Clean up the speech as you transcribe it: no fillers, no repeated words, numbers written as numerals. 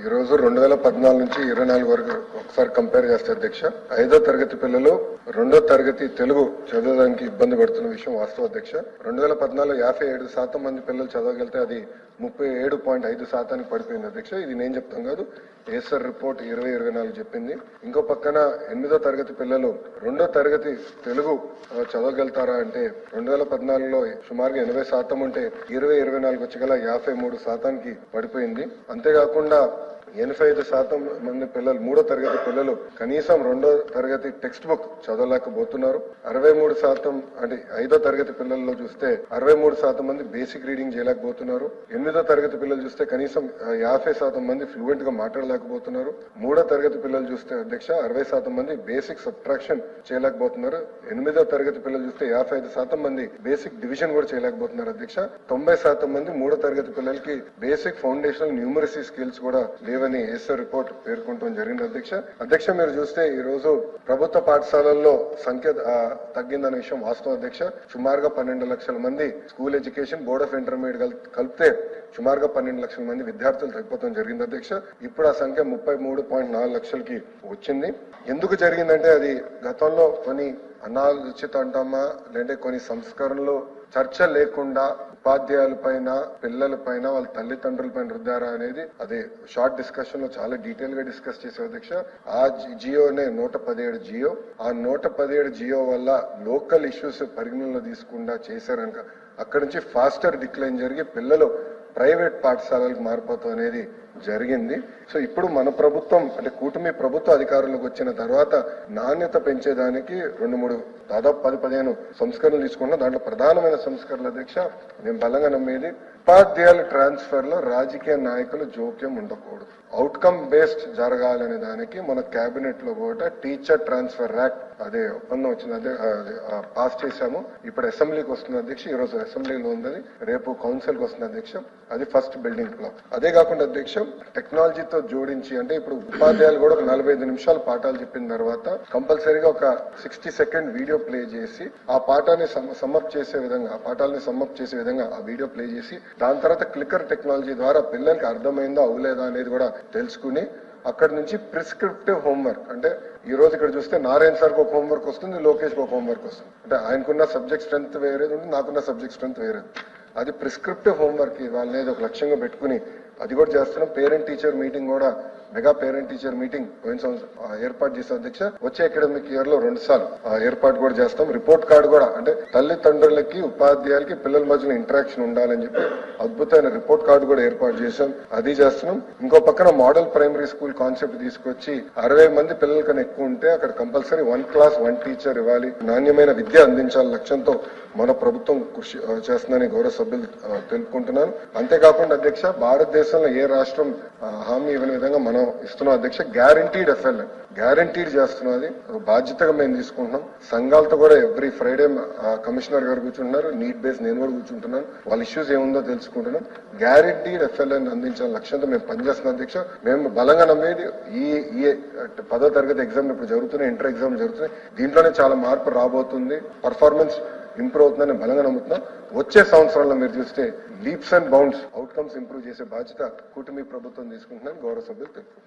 ఈ రోజు 2014 నుంచి 24 వరకు ఒకసారి కంపేర్ చేస్తే అధ్యక్ష 5వ తరగతి పిల్లలు 2వ తరగతి తెలుగు చదవడానికి ఇబ్బంది పడుతున్న విషయం వాస్తవ అధ్యక్ష. 2014 57% మంది పిల్లలు చదవగలితే అది 37.5% పడిపోయింది అధ్యక్ష. ఇది నేను చెప్తాం కాదు, ఏసర్ రిపోర్ట్ 2024 చెప్పింది. ఇంకో పక్కన 8వ తరగతి పిల్లలు 2వ తరగతి తెలుగు చదవగలుగుతారా అంటే 2014లో సుమారుగా 80% ఉంటే 2024 వచ్చి గల 53%కి పడిపోయింది. అంతేకాకుండా 85% మంది పిల్లలు 3వ తరగతి పిల్లలు కనీసం 2వ తరగతి టెక్స్ట్ బుక్ చదవలేకపోతున్నారు. 63% అంటే 5వ తరగతి పిల్లల్లో చూస్తే 63% మంది బేసిక్ రీడింగ్ చేయలేకపోతున్నారు. 8వ తరగతి పిల్లలు చూస్తే కనీసం 50% మంది ఫ్లూయెంట్ గా మాట్లాడలేకపోతున్నారు. 3వ తరగతి పిల్లలు చూస్తే అధ్యక్ష 60% మంది బేసిక్ సబ్ట్రాక్షన్ చేయలేకపోతున్నారు. 8వ తరగతి పిల్లలు చూస్తే 55% మంది బేసిక్ డివిజన్ కూడా చేయలేకపోతున్నారు అధ్యక్ష. 90% మంది 3వ తరగతి పిల్లలకి బేసిక్ ఫౌండేషనల్ న్యూమరసీ స్కిల్స్ కూడా లేవని ఏసర్ రిపోర్ట్ పేర్కొనడం జరిగింది అధ్యక్ష. మీరు చూస్తే ఈ రోజు ప్రభుత్వ పాఠశాలల్లో సంఖ్య తగ్గిందనే విషయం వాస్తవం అధ్యక్ష. సుమారుగా 12 లక్షల మంది school education board of intermediate కలిపితే సుమారుగా 12 లక్షల మంది విద్యార్థులు తగ్గిపోవడం జరిగింది అధ్యక్ష. ఇప్పుడు ఆ సంఖ్య 33.4 లక్షలకి వచ్చింది. ఎందుకు జరిగిందంటే అది గతంలో కొన్ని అనాలోచిత అంటామా లేదంటే కొన్ని సంస్కరణలు చర్చ లేకుండా ఉపాధ్యాయుల పైన పిల్లల పైన వాళ్ళ తల్లిదండ్రుల పైన రుద్దారా అనేది అది షార్ట్ డిస్కషన్ లో చాలా డీటెయిల్ గా డిస్కస్ చేసే అధ్యక్ష. ఆ జియోనే 117 జియో. ఆ 117 జియో వల్ల లోకల్ ఇష్యూస్ పరిగణనలో తీసుకుండా చేశారనక అక్కడి నుంచి ఫాస్టర్ డిక్లైన్ జరిగి పిల్లలు ప్రైవేట్ పాఠశాలలకు మారిపోతాం అనేది జరిగింది. సో ఇప్పుడు మన ప్రభుత్వం అంటే కూటమి ప్రభుత్వ అధికారంలోకి వచ్చిన తర్వాత నాణ్యత పెంచేదానికి 2-3 దాదాపు 10-15 సంస్కరణలు తీసుకున్నాం. దాంట్లో ప్రధానమైన సంస్కరణల అధ్యక్ష నేను బలంగా నమ్మేది ఉపాధ్యాయుల ట్రాన్స్ఫర్ లో రాజకీయ నాయకులు జోక్యం ఉండకూడదు. అవుట్కమ్ బేస్డ్ జరగాలనే దానికి మన కేబినెట్ లో కూడా టీచర్ ట్రాన్స్ఫర్ యాక్ట్ అదే ఒప్పందం వచ్చింది, అదే పాస్ చేశాము. ఇప్పుడు అసెంబ్లీకి వస్తుంది అధ్యక్ష. ఈ రోజు అసెంబ్లీలో ఉంది, రేపు కౌన్సిల్ కి వస్తుంది అధ్యక్ష. అది ఫస్ట్ బిల్డింగ్ బ్లాక్. అదే కాకుండా అధ్యక్ష టెక్నాలజీతో జోడించి అంటే ఇప్పుడు ఉపాధ్యాయులు కూడా ఒక 45 నిమిషాలు పాఠాలు చెప్పిన తర్వాత కంపల్సరీగా ఒక 60 సెకండ్ వీడియో ప్లే చేసి ఆ పాఠాన్ని సమ్మప్ చేసే విధంగా ఆ పాఠాలని సమ్మప్ చేసే విధంగా ఆ వీడియో ప్లే చేసి దాని తర్వాత క్లిక్కర్ టెక్నాలజీ ద్వారా పిల్లలకి అర్థమైందా అవలేదా అనేది కూడా తెలుసుకుని అక్కడి నుంచి ప్రిస్క్రిప్టివ్ హోంవర్క్ అంటే ఈ రోజు ఇక్కడ చూస్తే నారాయణ సార్కి ఒక హోంవర్క్ వస్తుంది, లోకేష్ ఒక హోంవర్క్ వస్తుంది. అంటే ఆయనకున్న సబ్జెక్ట్ స్ట్రెంత్ వేరేది ఉంటుంది, నాకున్న సబ్జెక్ట్ స్ట్రెంత్ వేరేది. అది ప్రిస్క్రిప్టివ్ హోంవర్క్ వాళ్ళనేది ఒక లక్ష్యంగా పెట్టుకుని అది కూడా చేస్తున్నాం. పేరెంట్ టీచర్ మీటింగ్ కూడా మెగా పేరెంట్ టీచర్ మీటింగ్ ఏర్పాటు చేసే అధ్యక్ష. వచ్చే అకాడమిక్ ఇయర్ లో 2 సార్లు ఏర్పాటు కూడా చేస్తాం. రిపోర్ట్ కార్డు కూడా అంటే తల్లిదండ్రులకి ఉపాధ్యాయులకి పిల్లల మధ్యలో ఇంటరాక్షన్ ఉండాలని చెప్పి అద్భుతమైన రిపోర్ట్ కార్డు కూడా ఏర్పాటు చేశాం, అది చేస్తున్నాం. ఇంకో పక్కన మోడల్ ప్రైమరీ స్కూల్ కాన్సెప్ట్ తీసుకొచ్చి 60 మంది పిల్లల కన్నా ఎక్కువ ఉంటే అక్కడ కంపల్సరీ 1 క్లాస్ 1 టీచర్ ఇవ్వాలి, నాణ్యమైన విద్య అందించాలి లక్ష్యంతో మన ప్రభుత్వం కృషి చేస్తుందని గౌరవ సభ్యులు తెలుపుకుంటున్నాను. అంతేకాకుండా అధ్యక్ష భారతదేశంలో ఏ రాష్ట్రం హామీ ఇవ్వని విధంగా మనం ఇస్తున్నాం అధ్యక్ష. గ్యారంటీడ్ ఎఫ్ఎల్ఎన్ గ్యారంటీడ్ చేస్తున్నాం, అది బాధ్యతగా మేము తీసుకుంటున్నాం. సంఘాలతో కూడా ఎవ్రీ ఫ్రైడే కమిషనర్ గారు కూర్చుంటున్నారు, నీట్ బేస్ నేను కూడా కూర్చుంటున్నాను, వాళ్ళ ఇష్యూస్ ఏముందో తెలుసుకుంటున్నాం. గ్యారంటీడ్ ఎఫ్ఎల్ఎన్ అందించాలని లక్ష్యంతో మేము పనిచేస్తున్నాం అధ్యక్ష. మేము బలంగా నమ్మేది ఈ 10వ తరగతి ఎగ్జామ్ ఇప్పుడు జరుగుతున్నాయి, ఇంటర్ ఎగ్జామ్ జరుగుతున్నాయి, దీంట్లోనే చాలా మార్పు రాబోతుంది, పర్ఫార్మెన్స్ ఇంప్రూవ్ అవుతుందని బలంగా నమ్ముతున్నాం. వచ్చే సంవత్సరంలో మీరు చూస్తే leaps and bounds outcomes improve చేసే బాధ్యత కూటమి ప్రభుత్వం తీసుకుంటున్నాను గౌరవ సభ్యులు తెలుపు.